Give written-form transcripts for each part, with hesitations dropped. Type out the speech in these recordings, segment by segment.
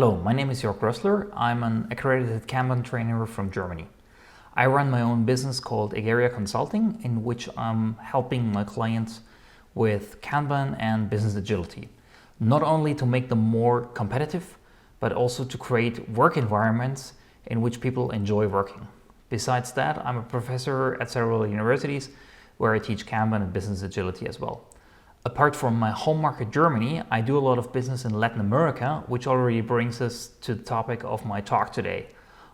Hello, my name is Roessler. I'm an accredited Kanban trainer from Germany. I run my own business called Egeria Consulting, in which I'm helping my clients with Kanban and business agility, not only to make them more competitive, but also to create work environments in which people enjoy working. Besides that, I'm a professor at several universities where I teach Kanban and business agility as well. Apart from my home market Germany, I do a lot of business in Latin America, which already brings us to the topic of my talk today.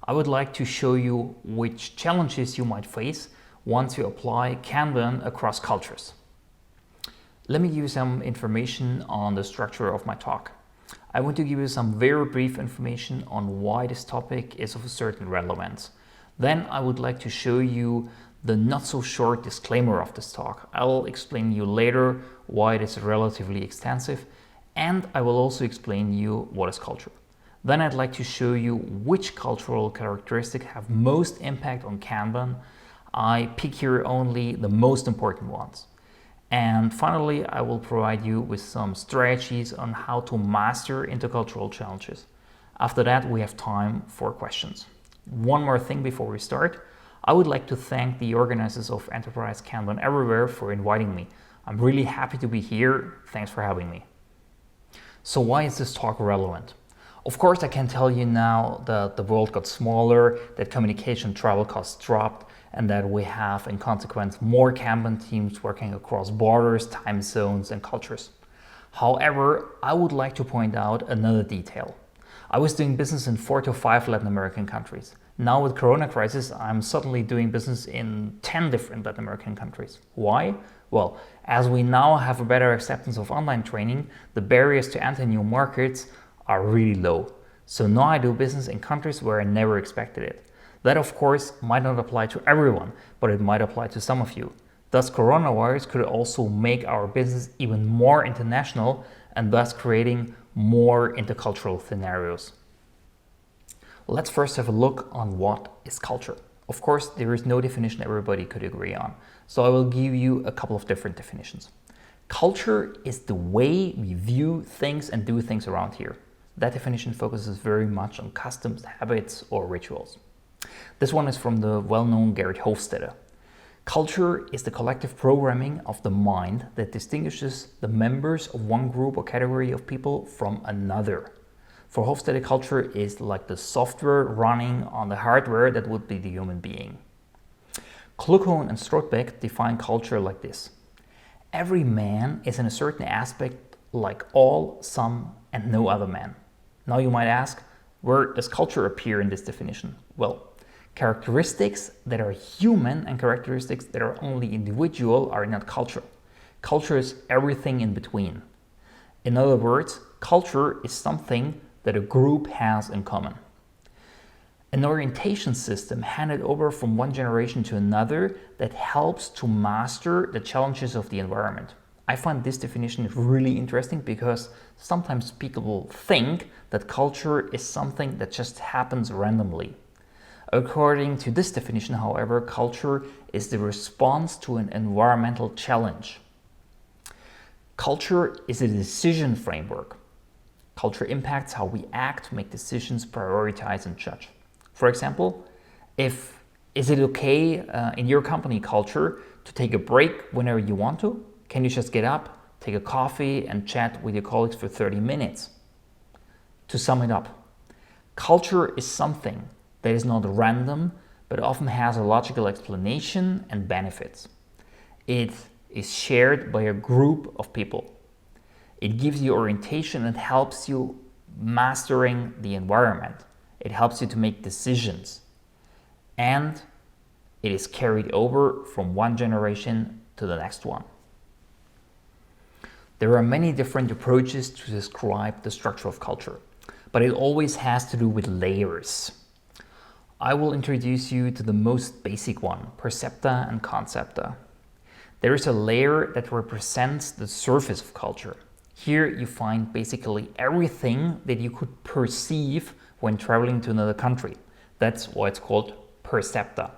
I would like to show you which challenges you might face once you apply Kanban across cultures. Let me give you some information on the structure of my talk. I want to give you some very brief information on why this topic is of a certain relevance. Then I would like to show you the not so short disclaimer of this talk. I will explain you later why it is relatively extensive, and I will also explain you what is culture. Then I'd like to show you which cultural characteristics have most impact on Kanban. I pick here only the most important ones. And finally, I will provide you with some strategies on how to master intercultural challenges. After that, we have time for questions. One more thing before we start. I would like to thank the organizers of Enterprise Kanban Everywhere for inviting me. I'm really happy to be here. Thanks for having me. So why is this talk relevant? Of course, I can tell you now that the world got smaller, that communication travel costs dropped, and that we have, in consequence, more Kanban teams working across borders, time zones, and cultures. However, I would like to point out another detail. I was doing business in 4 to 5 Latin American countries. Now with Corona crisis, I'm suddenly doing business in 10 different Latin American countries. Why? Well, as we now have a better acceptance of online training, the barriers to enter new markets are really low. So now I do business in countries where I never expected it. That of course might not apply to everyone, but it might apply to some of you. Thus, coronavirus could also make our business even more international and thus creating more intercultural scenarios. Let's first have a look on what is culture. Of course, there is no definition everybody could agree on, so I will give you a couple of different definitions. Culture is the way we view things and do things around here. That definition focuses very much on customs, habits, or rituals. This one is from the well-known Gerrit Hofstede. Culture is the collective programming of the mind that distinguishes the members of one group or category of people from another. For Hofstede, culture is like the software running on the hardware that would be the human being. Kluckhohn and Strootbeck define culture like this. Every man is in a certain aspect like all, some, and no other man. Now you might ask, where does culture appear in this definition? Well, characteristics that are human and characteristics that are only individual are not culture. Culture is everything in between. In other words, culture is something that a group has in common. An orientation system handed over from one generation to another that helps to master the challenges of the environment. I find this definition really interesting because sometimes people think that culture is something that just happens randomly. According to this definition, however, culture is the response to an environmental challenge. Culture is a decision framework. Culture impacts how we act, make decisions, prioritize, and judge. For example, is it okay in your company culture to take a break whenever you want to? Can you just get up, take a coffee, and chat with your colleagues for 30 minutes? To sum it up, culture is something that is not random, but often has a logical explanation and benefits. It is shared by a group of people. It gives you orientation and helps you mastering the environment. It helps you to make decisions. And it is carried over from one generation to the next one. There are many different approaches to describe the structure of culture, but it always has to do with layers. I will introduce you to the most basic one, Percepta and Concepta. There is a layer that represents the surface of culture. Here you find basically everything that you could perceive when traveling to another country. That's why it's called Percepta.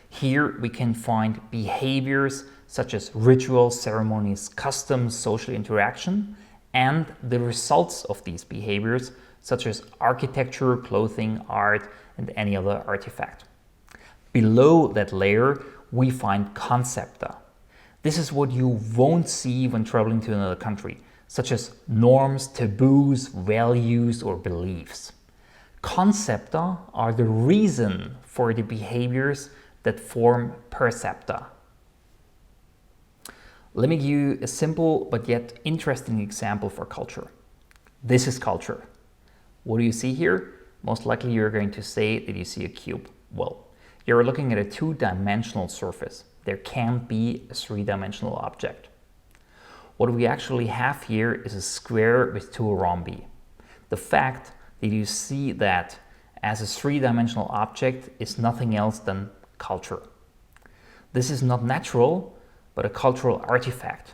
Here we can find behaviors such as rituals, ceremonies, customs, social interaction, and the results of these behaviors such as architecture, clothing, art, and any other artifact. Below that layer, we find Concepta. This is what you won't see when traveling to another country, such as norms, taboos, values, or beliefs. Concepta are the reason for the behaviors that form Percepta. Let me give you a simple but yet interesting example for culture. This is culture. What do you see here? Most likely you're going to say that you see a cube. Well, you're looking at a two-dimensional surface. There can't be a three-dimensional object. What we actually have here is a square with two rhombi. The fact that you see that as a three-dimensional object is nothing else than culture. This is not natural, but a cultural artifact.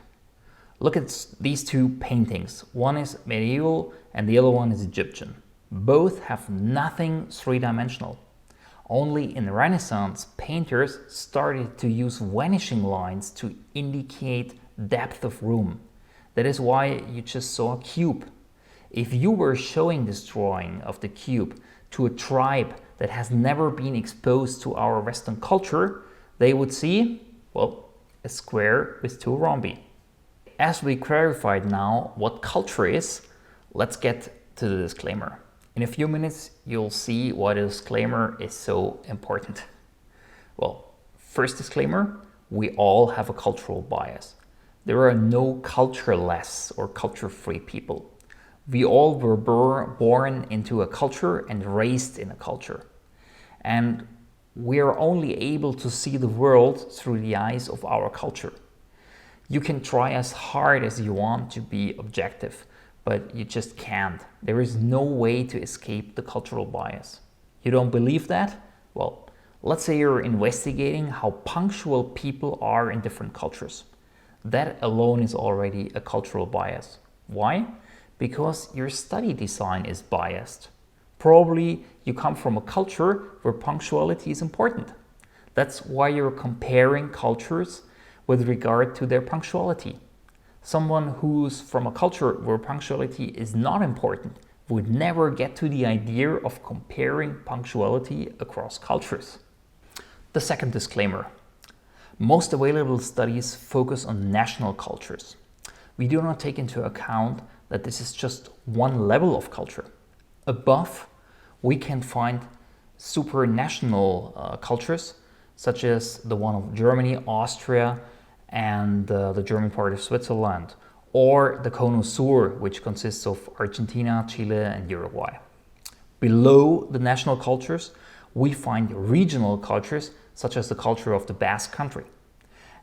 Look at these two paintings. One is medieval and the other one is Egyptian. Both have nothing three-dimensional. Only in Renaissance, painters started to use vanishing lines to indicate depth of room. That is why you just saw a cube. If you were showing this drawing of the cube to a tribe that has never been exposed to our Western culture, they would see, well, a square with two rhombi. As we clarified now what culture is, let's get to the disclaimer. In a few minutes, you'll see why the disclaimer is so important. Well, first disclaimer, we all have a cultural bias. There are no cultureless or culture-free people. We all were born into a culture and raised in a culture. And we are only able to see the world through the eyes of our culture. You can try as hard as you want to be objective, but you just can't. There is no way to escape the cultural bias. You don't believe that? Well, let's say you're investigating how punctual people are in different cultures. That alone is already a cultural bias. Why? Because your study design is biased. Probably you come from a culture where punctuality is important. That's why you're comparing cultures with regard to their punctuality. Someone who's from a culture where punctuality is not important would never get to the idea of comparing punctuality across cultures. The second disclaimer. Most available studies focus on national cultures. We do not take into account that this is just one level of culture. Above, we can find supranational cultures, such as the one of Germany, Austria, and the German part of Switzerland, or the Cono Sur, which consists of Argentina, Chile, and Uruguay. Below the national cultures, we find regional cultures, such as the culture of the Basque Country.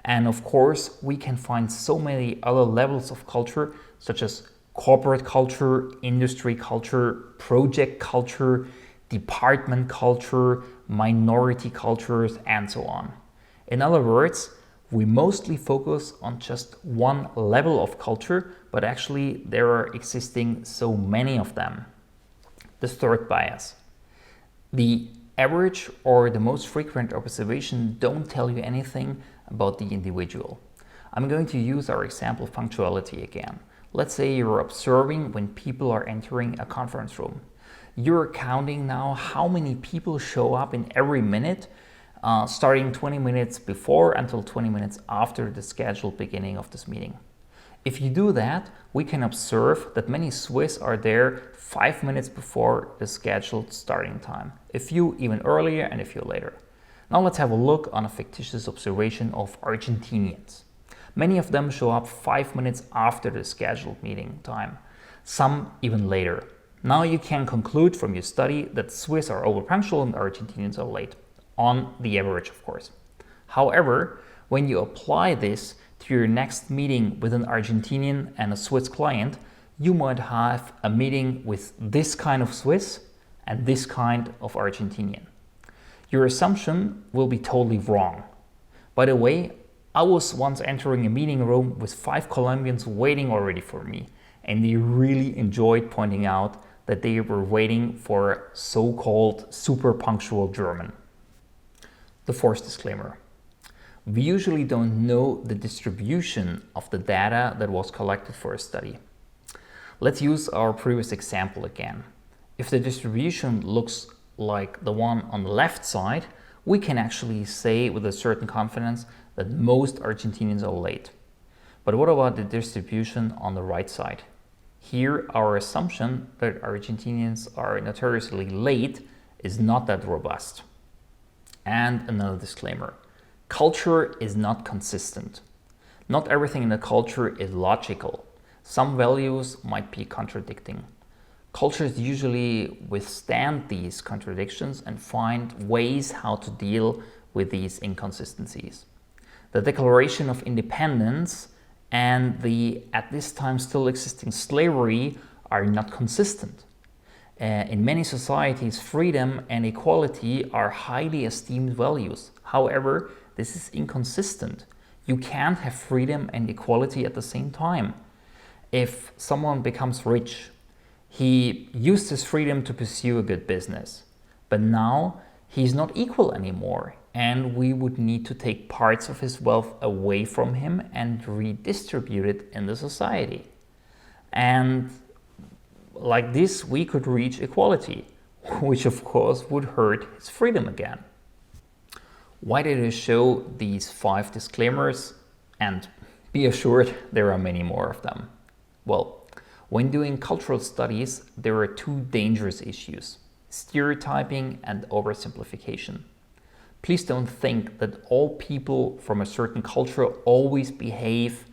And of course, we can find so many other levels of culture, such as corporate culture, industry culture, project culture, department culture, minority cultures, and so on. In other words, we mostly focus on just one level of culture, but actually there are existing so many of them. The third bias. The average or the most frequent observation don't tell you anything about the individual. I'm going to use our example of punctuality again. Let's say you're observing when people are entering a conference room. You're counting now how many people show up in every minute, starting 20 minutes before until 20 minutes after the scheduled beginning of this meeting. If you do that, we can observe that many Swiss are there 5 minutes before the scheduled starting time, a few even earlier and a few later. Now let's have a look on a fictitious observation of Argentinians. Many of them show up 5 minutes after the scheduled meeting time, some even later. Now you can conclude from your study that Swiss are over-punctual and Argentinians are late, on the average of course. However, when you apply this to your next meeting with an Argentinian and a Swiss client, you might have a meeting with this kind of Swiss and this kind of Argentinian. Your assumption will be totally wrong. By the way, I was once entering a meeting room with 5 Colombians waiting already for me, and they really enjoyed pointing out that they were waiting for so-called super punctual German. The fourth disclaimer. We usually don't know the distribution of the data that was collected for a study. Let's use our previous example again. If the distribution looks like the one on the left side, we can actually say with a certain confidence that most Argentinians are late. But what about the distribution on the right side? Here, our assumption that Argentinians are notoriously late is not that robust. And another disclaimer, culture is not consistent. Not everything in the culture is logical. Some values might be contradicting. Cultures usually withstand these contradictions and find ways how to deal with these inconsistencies. The Declaration of Independence and the at this time still existing slavery are not consistent. In many societies, freedom and equality are highly esteemed values. However, this is inconsistent. You can't have freedom and equality at the same time. If someone becomes rich, he used his freedom to pursue a good business, but now he's not equal anymore, and we would need to take parts of his wealth away from him and redistribute it in the society. And like this, we could reach equality, which of course would hurt his freedom again. Why did I show these 5 disclaimers? And be assured, there are many more of them. Well, when doing cultural studies, there are 2 dangerous issues: stereotyping and oversimplification. Please don't think that all people from a certain culture always behave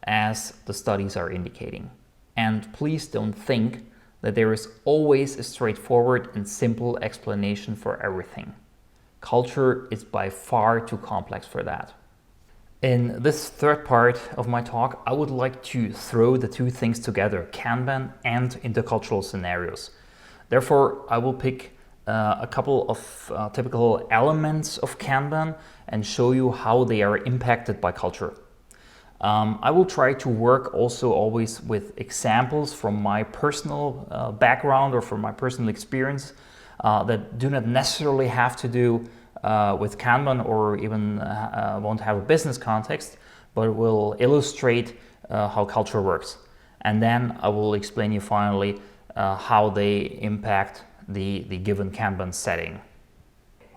as the studies are indicating. And please don't think that there is always a straightforward and simple explanation for everything. Culture is by far too complex for that. In this third part of my talk, I would like to throw the 2 things together, Kanban and intercultural scenarios. Therefore, I will pick a couple of typical elements of Kanban and show you how they are impacted by culture. I will try to work also always with examples from my personal background or from my personal experience that do not necessarily have to do with Kanban or even won't have a business context, but will illustrate how culture works. And then I will explain you finally how they impact the given Kanban setting.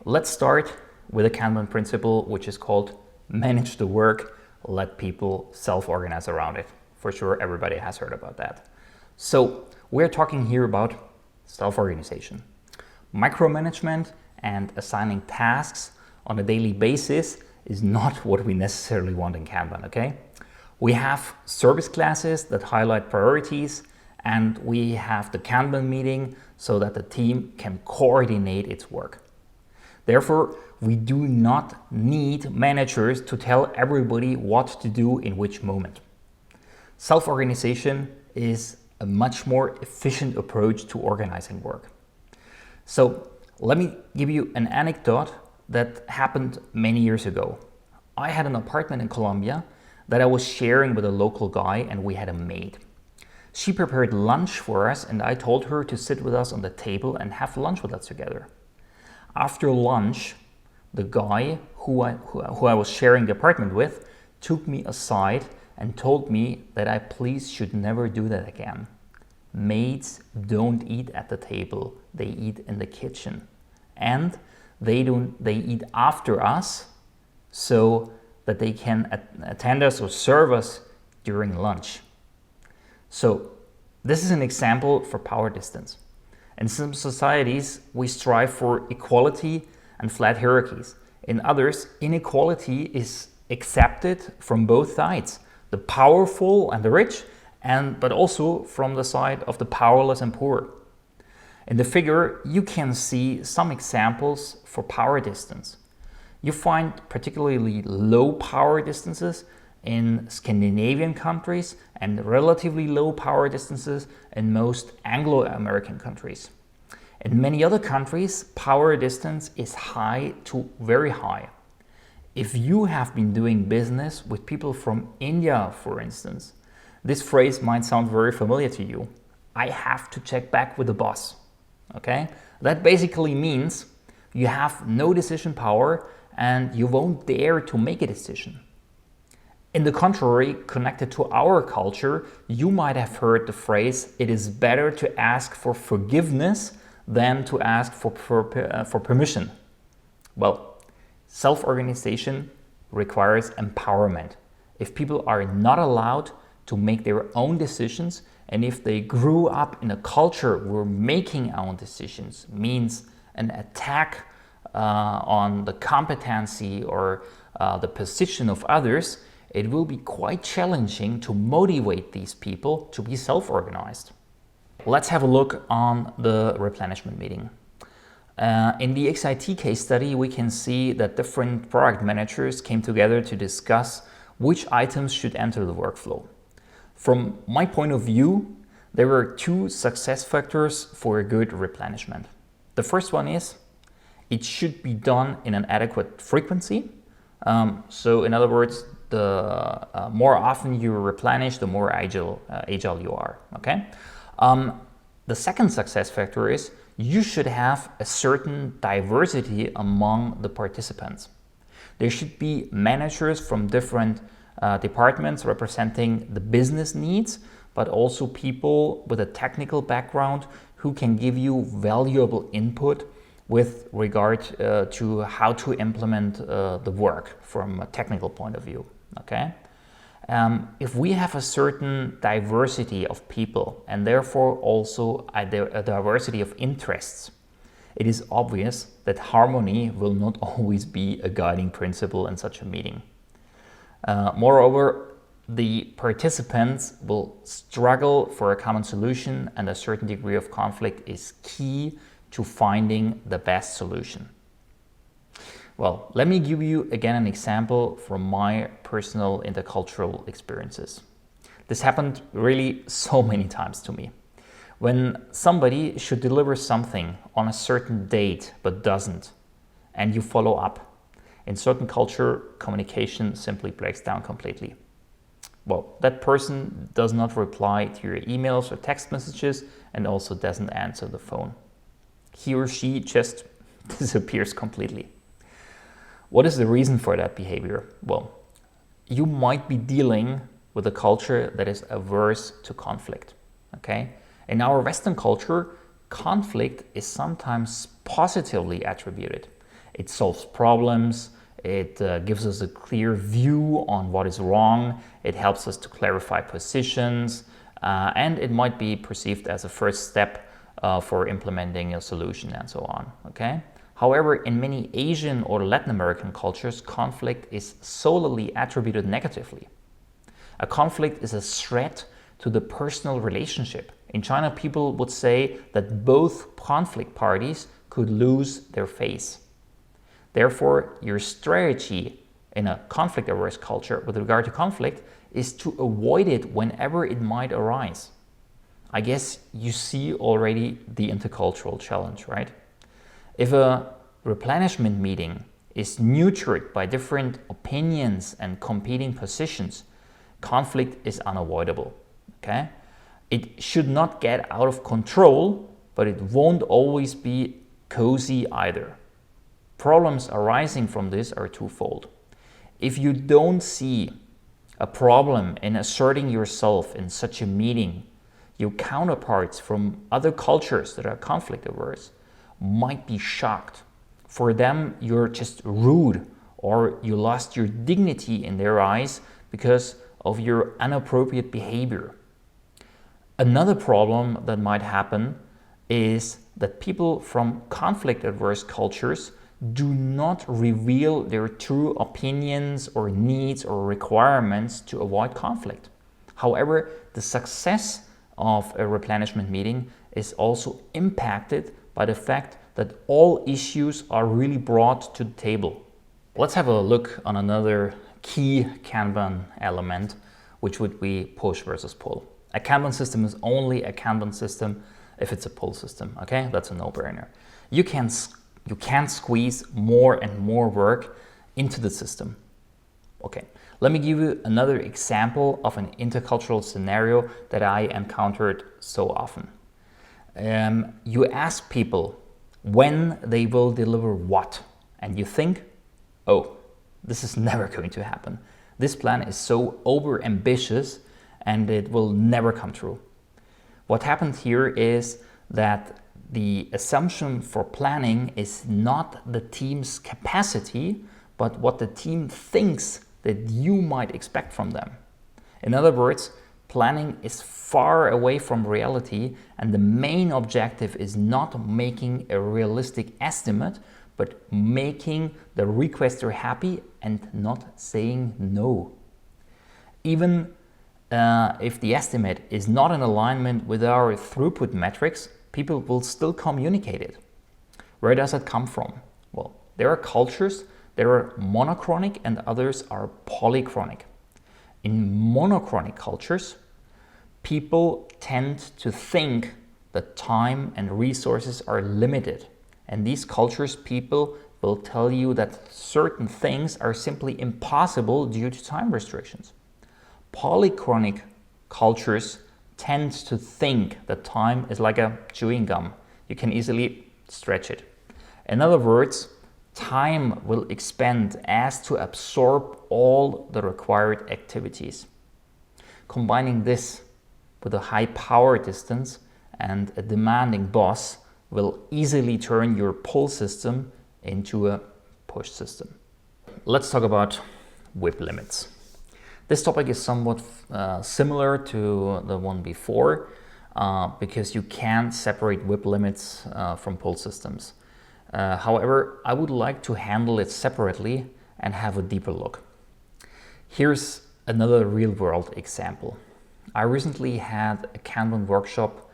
Let's start with a Kanban principle, which is called manage the work, let people self-organize around it. For sure, everybody has heard about that. So we're talking here about self-organization. Micromanagement and assigning tasks on a daily basis is not what we necessarily want in Kanban, okay? We have service classes that highlight priorities, and we have the Kanban meeting so that the team can coordinate its work. Therefore, we do not need managers to tell everybody what to do in which moment. Self-organization is a much more efficient approach to organizing work. So let me give you an anecdote that happened many years ago. I had an apartment in Colombia that I was sharing with a local guy, and we had a maid. She prepared lunch for us, and I told her to sit with us on the table and have lunch with us together. After lunch, the guy who I was sharing the apartment with took me aside and told me that I please should never do that again. Maids don't eat at the table, they eat in the kitchen. And they eat after us so that they can attend us or serve us during lunch. So this is an example for power distance. In some societies, we strive for equality and flat hierarchies. In others, inequality is accepted from both sides, the powerful and the rich, but also from the side of the powerless and poor. In the figure, you can see some examples for power distance. You find particularly low power distances in Scandinavian countries and relatively low power distances in most Anglo-American countries. In many other countries, power distance is high to very high. If you have been doing business with people from India, for instance, this phrase might sound very familiar to you. I have to check back with the boss. Okay? That basically means you have no decision power and you won't dare to make a decision. In the contrary, connected to our culture, you might have heard the phrase, it is better to ask for forgiveness than to ask for permission. Well, self-organization requires empowerment. If people are not allowed to make their own decisions, and if they grew up in a culture where making own decisions means an attack on the competency or the position of others, it will be quite challenging to motivate these people to be self-organized. Let's have a look on the replenishment meeting. In the XIT case study, we can see that different product managers came together to discuss which items should enter the workflow. From my point of view, there were two success factors for a good replenishment. The first one is it should be done in an adequate frequency. So in other words, the more often you replenish, the more agile you are. Okay. The second success factor is you should have a certain diversity among the participants. There should be managers from different departments representing the business needs, but also people with a technical background who can give you valuable input with regard to how to implement the work from a technical point of view. Okay. If we have a certain diversity of people and therefore also a diversity of interests, it is obvious that harmony will not always be a guiding principle in such a meeting. Moreover, the participants will struggle for a common solution, and a certain degree of conflict is key to finding the best solution. Well, let me give you again an example from my personal intercultural experiences. This happened really so many times to me. When somebody should deliver something on a certain date but doesn't, and you follow up, in certain culture, communication simply breaks down completely. Well, that person does not reply to your emails or text messages and also doesn't answer the phone. He or she just disappears completely. What is the reason for that behavior? Well, you might be dealing with a culture that is averse to conflict. Okay? In our Western culture, conflict is sometimes positively attributed. It solves problems, it gives us a clear view on what is wrong, it helps us to clarify positions, and it might be perceived as a first step for implementing a solution and so on. Okay? However, in many Asian or Latin American cultures, conflict is solely attributed negatively. A conflict is a threat to the personal relationship. In China, people would say that both conflict parties could lose their face. Therefore, your strategy in a conflict-averse culture with regard to conflict is to avoid it whenever it might arise. I guess you see already the intercultural challenge, right? If a replenishment meeting is nurtured by different opinions and competing positions, conflict is unavoidable. Okay? It should not get out of control, but it won't always be cozy either. Problems arising from this are twofold. If you don't see a problem in asserting yourself in such a meeting, your counterparts from other cultures that are conflict averse might be shocked. For them, you're just rude or you lost your dignity in their eyes because of your inappropriate behavior. Another problem that might happen is that people from conflict-averse cultures do not reveal their true opinions or needs or requirements to avoid conflict. However, the success of a replenishment meeting is also impacted by the fact that all issues are really brought to the table. Let's have a look on another key Kanban element, which would be push versus pull. A Kanban system is only a Kanban system if it's a pull system, okay? That's a no-brainer. You can't squeeze more and more work into the system. Okay, let me give you another example of an intercultural scenario that I encountered so often. You ask people when they will deliver what, and you think, oh, this is never going to happen. This plan is so over ambitious and it will never come true. What happened here is that the assumption for planning is not the team's capacity, but what the team thinks that you might expect from them. In other words, planning is far away from reality, and the main objective is not making a realistic estimate, but making the requester happy and not saying no. Even if the estimate is not in alignment with our throughput metrics, people will still communicate it. Where does it come from? Well, there are cultures that are monochronic and others are polychronic. In monochronic cultures, people tend to think that time and resources are limited. And these cultures, people will tell you that certain things are simply impossible due to time restrictions. Polychronic cultures tend to think that time is like a chewing gum. You can easily stretch it. In other words, time will expand as to absorb all the required activities. Combining this with a high power distance and a demanding boss will easily turn your pull system into a push system. Let's talk about WIP limits. This topic is somewhat similar to the one before because you can't separate WIP limits from pull systems. However, I would like to handle it separately and have a deeper look. Here's another real-world example. I recently had a Kanban workshop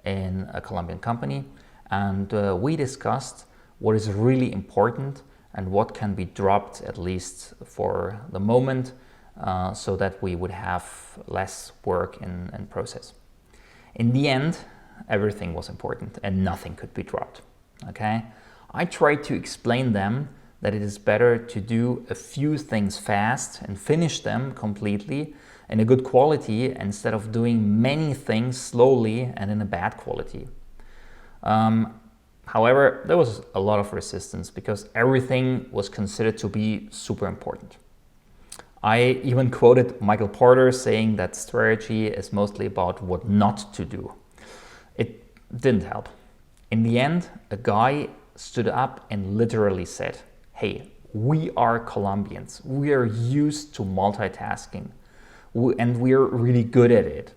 in a Colombian company, and we discussed what is really important and what can be dropped, at least for the moment, so that we would have less work in process. In the end, everything was important and nothing could be dropped. Okay? I tried to explain them that it is better to do a few things fast and finish them completely in a good quality instead of doing many things slowly and in a bad quality. However, there was a lot of resistance because everything was considered to be super important. I even quoted Michael Porter saying that strategy is mostly about what not to do. It didn't help. In the end, a guy stood up and literally said, "Hey, we are Colombians. We are used to multitasking and we are really good at it.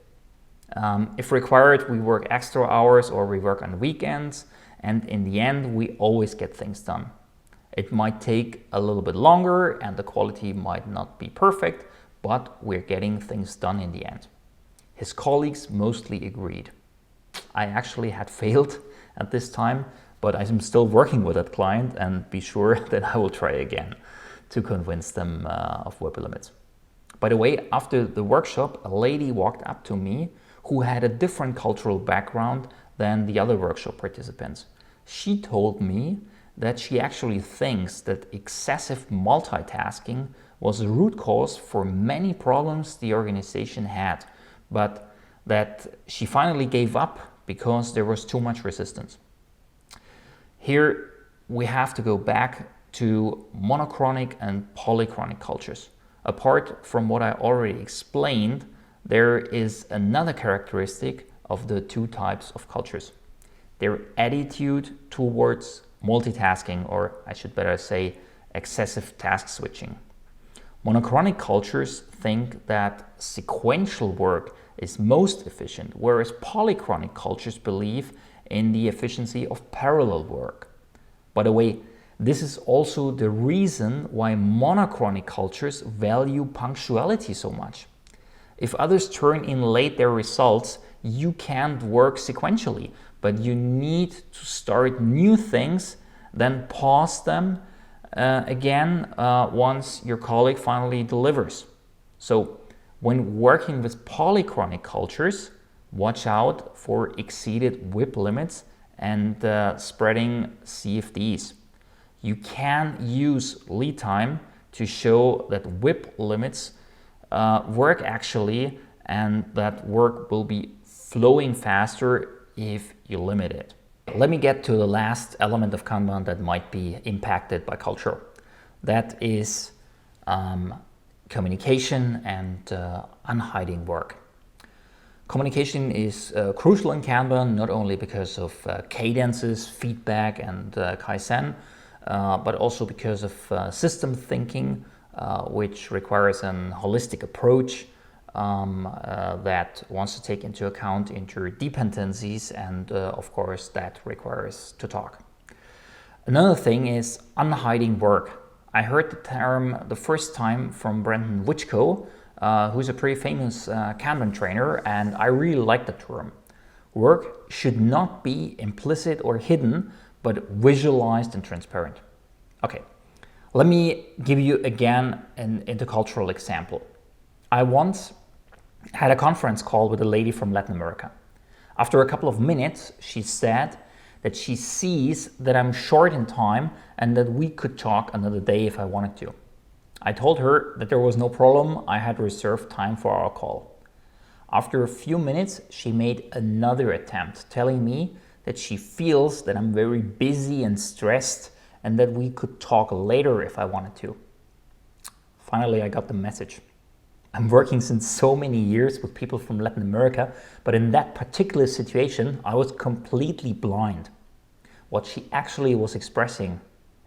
If required, we work extra hours or we work on weekends, and in the end, we always get things done. It might take a little bit longer and the quality might not be perfect, but we're getting things done in the end." His colleagues mostly agreed. I actually had failed at this time, but I'm still working with that client and be sure that I will try again to convince them of WIP limits. By the way, after the workshop, a lady walked up to me who had a different cultural background than the other workshop participants. She told me that she actually thinks that excessive multitasking was a root cause for many problems the organization had, but that she finally gave up because there was too much resistance. Here we have to go back to monochronic and polychronic cultures. Apart from what I already explained, there is another characteristic of the two types of cultures: their attitude towards multitasking, or I should better say excessive task switching. Monochronic cultures think that sequential work is most efficient, whereas polychronic cultures believe in the efficiency of parallel work. By the way, this is also the reason why monochronic cultures value punctuality so much. If others turn in late their results, you can't work sequentially, but you need to start new things, then pause them again once your colleague finally delivers. So when working with polychronic cultures, watch out for exceeded WIP limits and spreading CFDs. You can use lead time to show that WIP limits work actually, and that work will be flowing faster if you limit it. Let me get to the last element of Kanban that might be impacted by culture. That is communication and unhiding work. Communication is crucial in Kanban, not only because of cadences, feedback, and Kaizen, but also because of system thinking, which requires an holistic approach that wants to take into account interdependencies, and of course that requires to talk. Another thing is unhiding work. I heard the term the first time from Brendan Wichko, who's a pretty famous Kanban trainer, and I really like the term. Work should not be implicit or hidden, but visualized and transparent. Okay, let me give you again an intercultural example. I once had a conference call with a lady from Latin America. After a couple of minutes, she said that she sees that I'm short in time and that we could talk another day if I wanted to. I told her that there was no problem, I had reserved time for our call. After a few minutes, she made another attempt, telling me that she feels that I'm very busy and stressed and that we could talk later if I wanted to. Finally, I got the message. I'm working since so many years with people from Latin America, but in that particular situation, I was completely blind. What she actually was expressing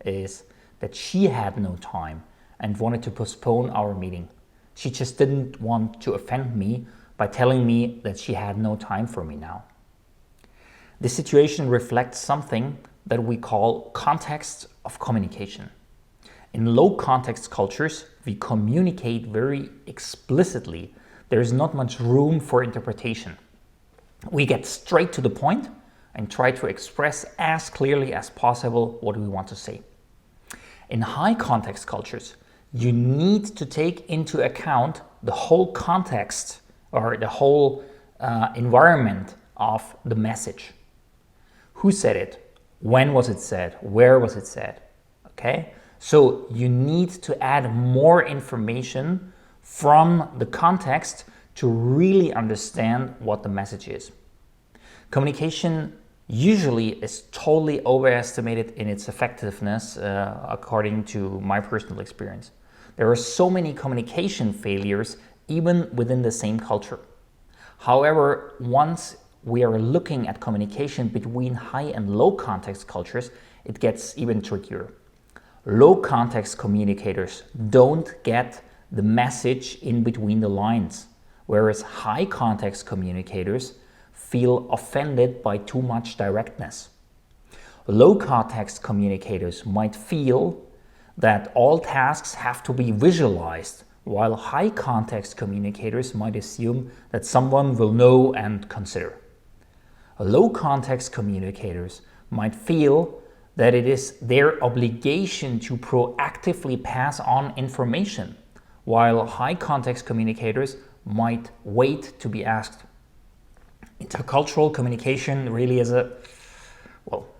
is that she had no time and wanted to postpone our meeting. She just didn't want to offend me by telling me that she had no time for me now. This situation reflects something that we call context of communication. In low context cultures, we communicate very explicitly. There is not much room for interpretation. We get straight to the point and try to express as clearly as possible what we want to say. In high context cultures, you need to take into account the whole context or the whole environment of the message. Who said it? When was it said? Where was it said? Okay? So you need to add more information from the context to really understand what the message is. Communication usually is totally overestimated in its effectiveness, according to my personal experience. There are so many communication failures even within the same culture. However, once we are looking at communication between high and low context cultures, it gets even trickier. Low context communicators don't get the message in between the lines, whereas high context communicators feel offended by too much directness. Low context communicators might feel that all tasks have to be visualized, while high context communicators might assume that someone will know and consider. Low context communicators might feel that it is their obligation to proactively pass on information, while high context communicators might wait to be asked. Intercultural communication really is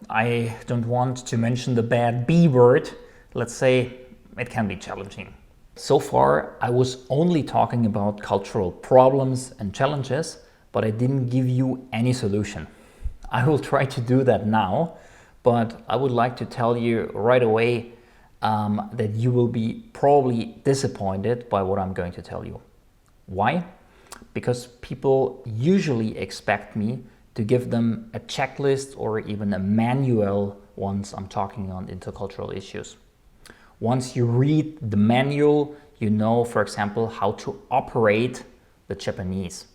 I don't want to mention the bad B word, let's say it can be challenging. So far, I was only talking about cultural problems and challenges, but I didn't give you any solution. I will try to do that now, but I would like to tell you right away that you will be probably disappointed by what I'm going to tell you. Why? Because people usually expect me to give them a checklist or even a manual once I'm talking on intercultural issues. Once you read the manual, you know, for example, how to operate the Japanese.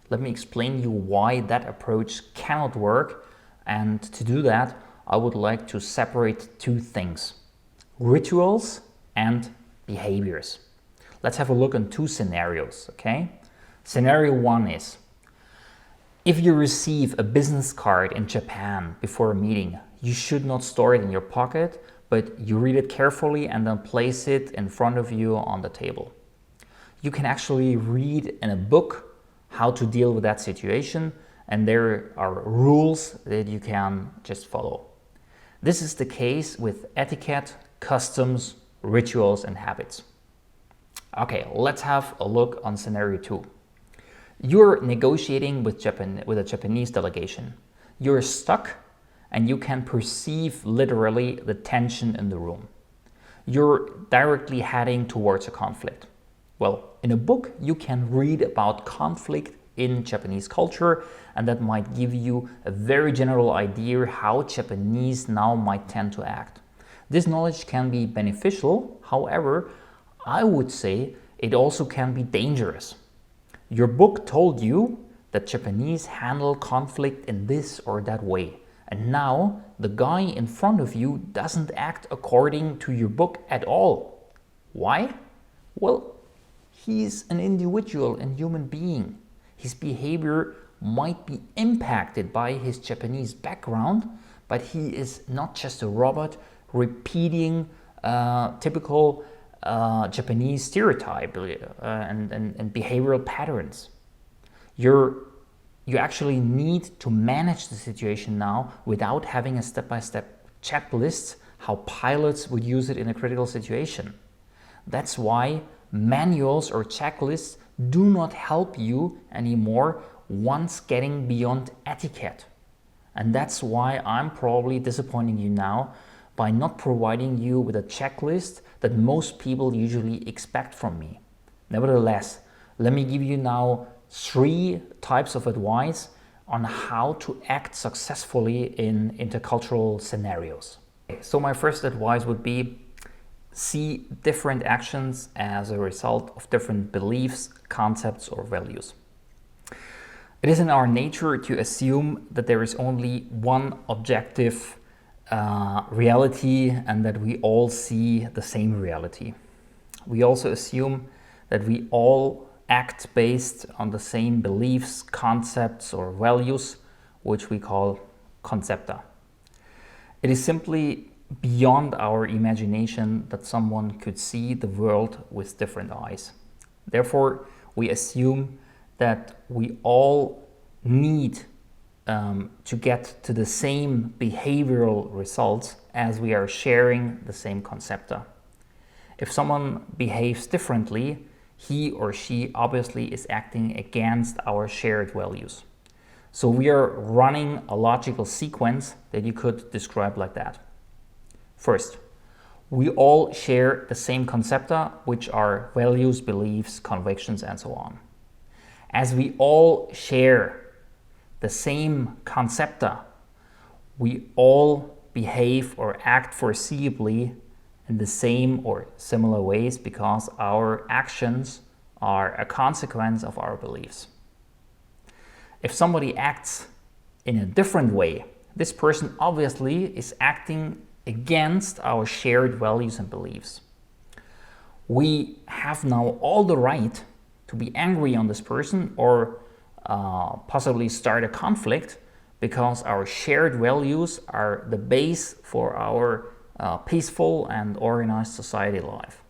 Let me explain you why that approach cannot work, and to do that, I would like to separate two things: rituals and behaviors. Let's have a look on two scenarios, okay? Scenario one is, if you receive a business card in Japan before a meeting, you should not store it in your pocket, but you read it carefully and then place it in front of you on the table. You can actually read in a book how to deal with that situation, and there are rules that you can just follow. This is the case with etiquette, customs, rituals, and habits. Okay, let's have a look on scenario two. You're negotiating with a Japanese delegation. You're stuck and you can perceive literally the tension in the room. You're directly heading towards a conflict. Well, in a book, you can read about conflict in Japanese culture, and that might give you a very general idea how Japanese now might tend to act. This knowledge can be beneficial, however, I would say it also can be dangerous. Your book told you that Japanese handle conflict in this or that way, and now the guy in front of you doesn't act according to your book at all. Why? Well, he's an individual and human being. His behavior might be impacted by his Japanese background, but he is not just a robot repeating typical Japanese stereotype and behavioral patterns. You actually need to manage the situation now without having a step-by-step checklist how pilots would use it in a critical situation. That's why manuals or checklists do not help you anymore once getting beyond etiquette. And that's why I'm probably disappointing you now by not providing you with a checklist that most people usually expect from me. Nevertheless, let me give you now 3 types of advice on how to act successfully in intercultural scenarios. So my first advice would be see different actions as a result of different beliefs, concepts, or values. It is in our nature to assume that there is only one objective reality and that we all see the same reality. We also assume that we all act based on the same beliefs, concepts, or values, which we call Percepta. It is simply beyond our imagination that someone could see the world with different eyes. Therefore, we assume that we all need to get to the same behavioral results as we are sharing the same Percepta. If someone behaves differently, he or she obviously is acting against our shared values. So we are running a logical sequence that you could describe like that. First, we all share the same Percepta, which are values, beliefs, convictions, and so on. As we all share the same Percepta, we all behave or act foreseeably in the same or similar ways because our actions are a consequence of our beliefs. If somebody acts in a different way, this person obviously is acting against our shared values and beliefs. We have now all the right to be angry on this person or possibly start a conflict because our shared values are the base for our peaceful and organized society life.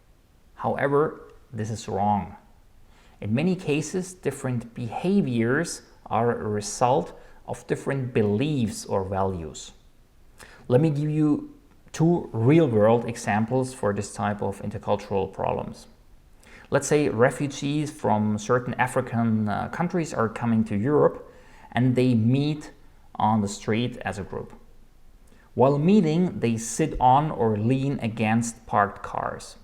However, this is wrong. In many cases, different behaviors are a result of different beliefs or values. Let me give you 2 real-world examples for this type of intercultural problems. Let's say refugees from certain African countries are coming to Europe and they meet on the street as a group. While meeting, they sit on or lean against parked cars.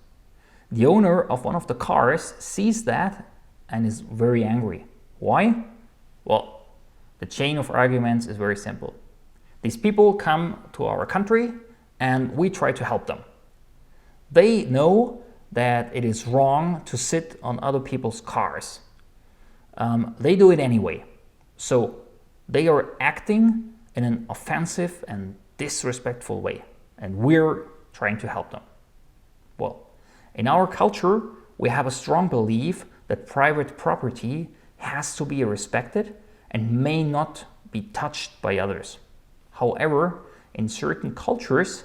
The owner of one of the cars sees that and is very angry. Why? Well, the chain of arguments is very simple. These people come to our country and we try to help them. They know that it is wrong to sit on other people's cars. They do it anyway. So they are acting in an offensive and disrespectful way, and we're trying to help them. Well, in our culture, we have a strong belief that private property has to be respected and may not be touched by others. However, in certain cultures,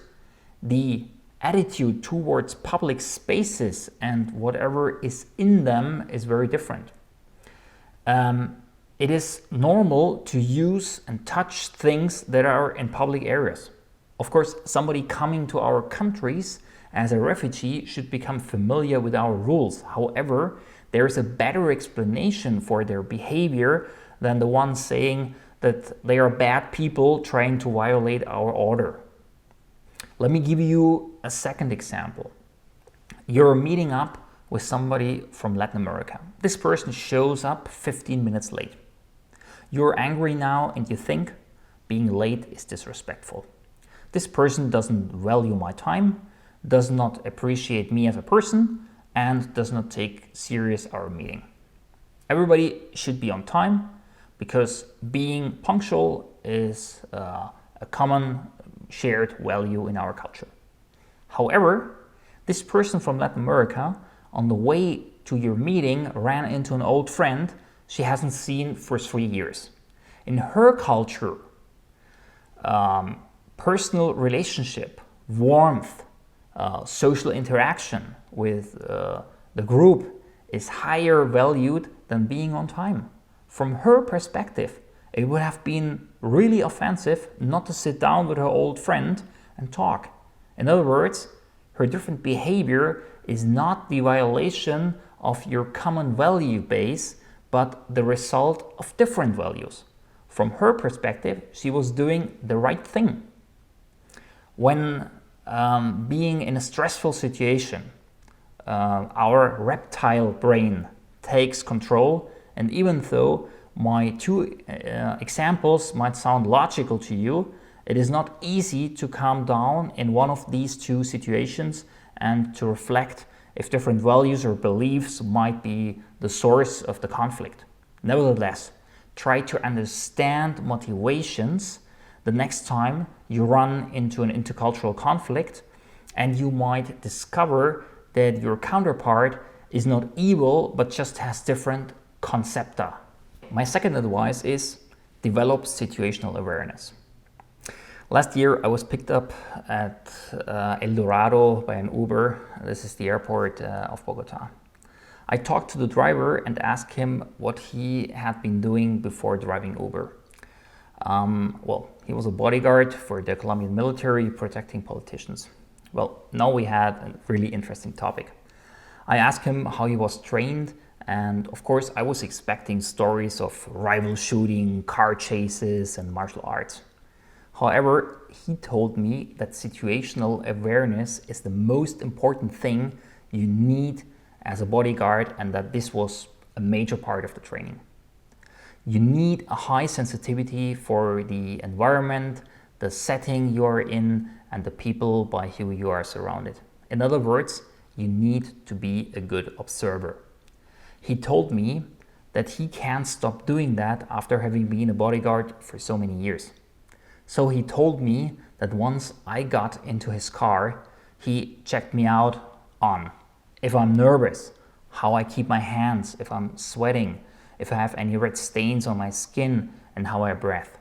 the attitude towards public spaces and whatever is in them is very different. It is normal to use and touch things that are in public areas. Of course, somebody coming to our countries as a refugee should become familiar with our rules. However, there is a better explanation for their behavior than the one saying that they are bad people trying to violate our order. Let me give you a second example. You're meeting up with somebody from Latin America. This person shows up 15 minutes late. You're angry now and you think being late is disrespectful. This person doesn't value my time, does not appreciate me as a person, and does not take serious our meeting. Everybody should be on time because being punctual is a common shared value in our culture. However, this person from Latin America on the way to your meeting ran into an old friend she hasn't seen for 3 years. In her culture, personal relationship, warmth, social interaction with the group is higher valued than being on time. From her perspective, it would have been really offensive not to sit down with her old friend and talk. In other words, her different behavior is not the violation of your common value base, but the result of different values. From her perspective, she was doing the right thing. When being in a stressful situation, our reptile brain takes control, and even though my two examples might sound logical to you, it is not easy to calm down in one of these two situations and to reflect if different values or beliefs might be the source of the conflict. Nevertheless, try to understand motivations the next time you run into an intercultural conflict, and you might discover that your counterpart is not evil but just has different concepta. My second advice is develop situational awareness. Last year I was picked up at El Dorado by an Uber. This is the airport of Bogota. I talked to the driver and asked him what he had been doing before driving Uber. Well, he was a bodyguard for the Colombian military protecting politicians. Well, now we had a really interesting topic. I asked him how he was trained, and of course I was expecting stories of rival shooting, car chases, and martial arts. However, he told me that situational awareness is the most important thing you need as a bodyguard, and that this was a major part of the training. You need a high sensitivity for the environment, the setting you are in, and the people by who you are surrounded. In other words, you need to be a good observer. He told me that he can't stop doing that after having been a bodyguard for so many years. So he told me that once I got into his car, he checked me out on if I'm nervous, how I keep my hands, if I'm sweating, if I have any red stains on my skin, and how I breathe.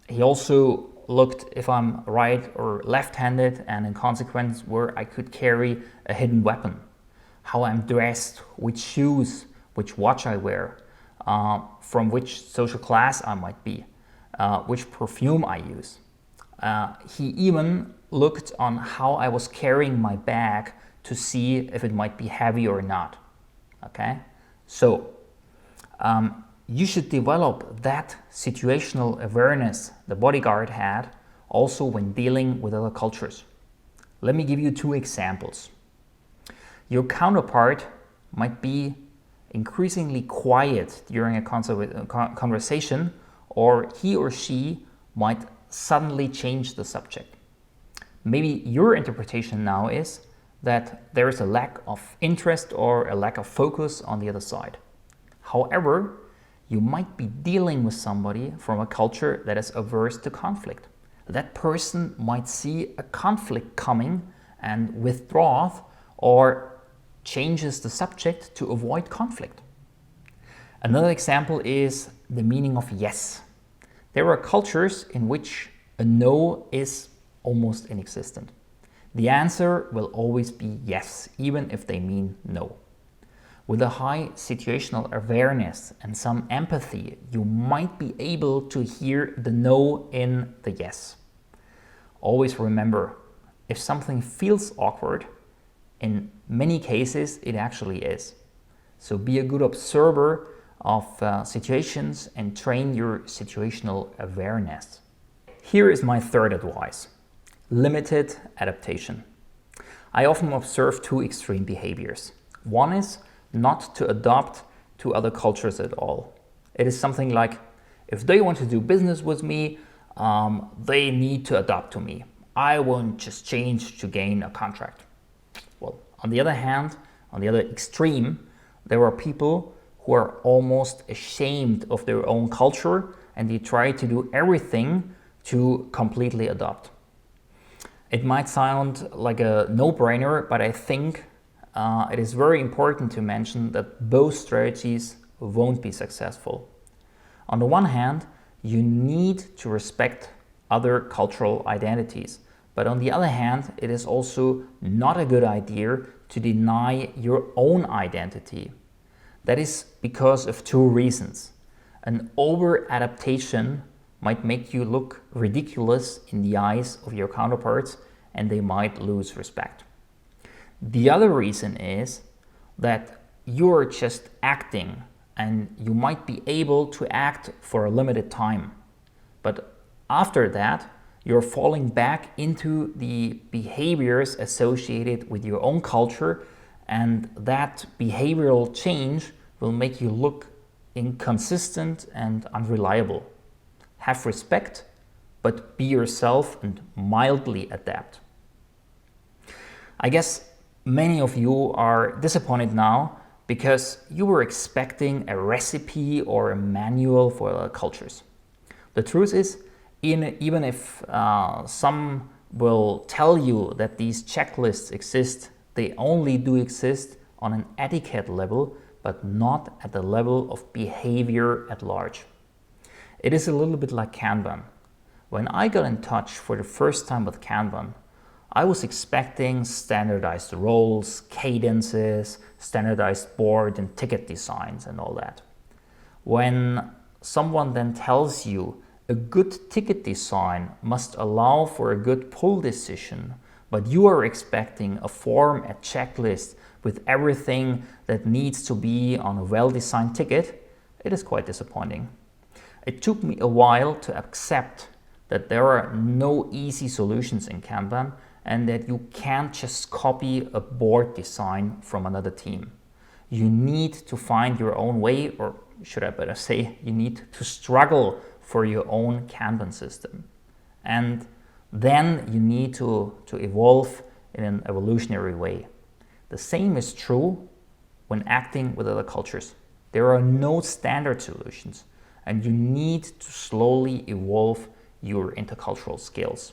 He also looked if I'm right or left-handed, and in consequence where I could carry a hidden weapon, how I'm dressed, which shoes, which watch I wear, from which social class I might be, which perfume I use. He even looked on how I was carrying my bag to see if it might be heavy or not. Okay, so you should develop that situational awareness the bodyguard had also when dealing with other cultures. Let me give you two examples. Your counterpart might be increasingly quiet during a conversation, or he or she might suddenly change the subject. Maybe your interpretation now is that there is a lack of interest or a lack of focus on the other side. However, you might be dealing with somebody from a culture that is averse to conflict. That person might see a conflict coming and withdraws or changes the subject to avoid conflict. Another example is the meaning of yes. There are cultures in which a no is almost inexistent. The answer will always be yes, even if they mean no. With a high situational awareness and some empathy, you might be able to hear the no in the yes. Always remember, if something feels awkward, in many cases it actually is. So be a good observer of situations and train your situational awareness. Here is my third advice: limited adaptation. I often observe two extreme behaviors. One is not to adopt to other cultures at all. It is something like, if they want to do business with me, they need to adapt to me. I won't just change to gain a contract. Well, on the other hand, on the other extreme, there are people who are almost ashamed of their own culture and they try to do everything to completely adopt. It might sound like a no-brainer, but I think it is very important to mention that both strategies won't be successful. On the one hand, you need to respect other cultural identities, but on the other hand, it is also not a good idea to deny your own identity. That is because of two reasons. An over-adaptation might make you look ridiculous in the eyes of your counterparts and they might lose respect. The other reason is that you're just acting and you might be able to act for a limited time. But after that, you're falling back into the behaviors associated with your own culture, and that behavioral change will make you look inconsistent and unreliable. Have respect, but be yourself and mildly adapt. I guess many of you are disappointed now because you were expecting a recipe or a manual for other cultures. The truth is, even if some will tell you that these checklists exist, they only do exist on an etiquette level, but not at the level of behavior at large. It is a little bit like Kanban. When I got in touch for the first time with Kanban, I was expecting standardized roles, cadences, standardized board and ticket designs and all that. When someone then tells you a good ticket design must allow for a good pull decision, but you are expecting a form, a checklist with everything that needs to be on a well-designed ticket, it is quite disappointing. It took me a while to accept that there are no easy solutions in Kanban and that you can't just copy a board design from another team. You need to find your own way, or should I better say, you need to struggle for your own Kanban system. And then you need to evolve in an evolutionary way. The same is true when acting with other cultures. There are no standard solutions, and you need to slowly evolve your intercultural skills.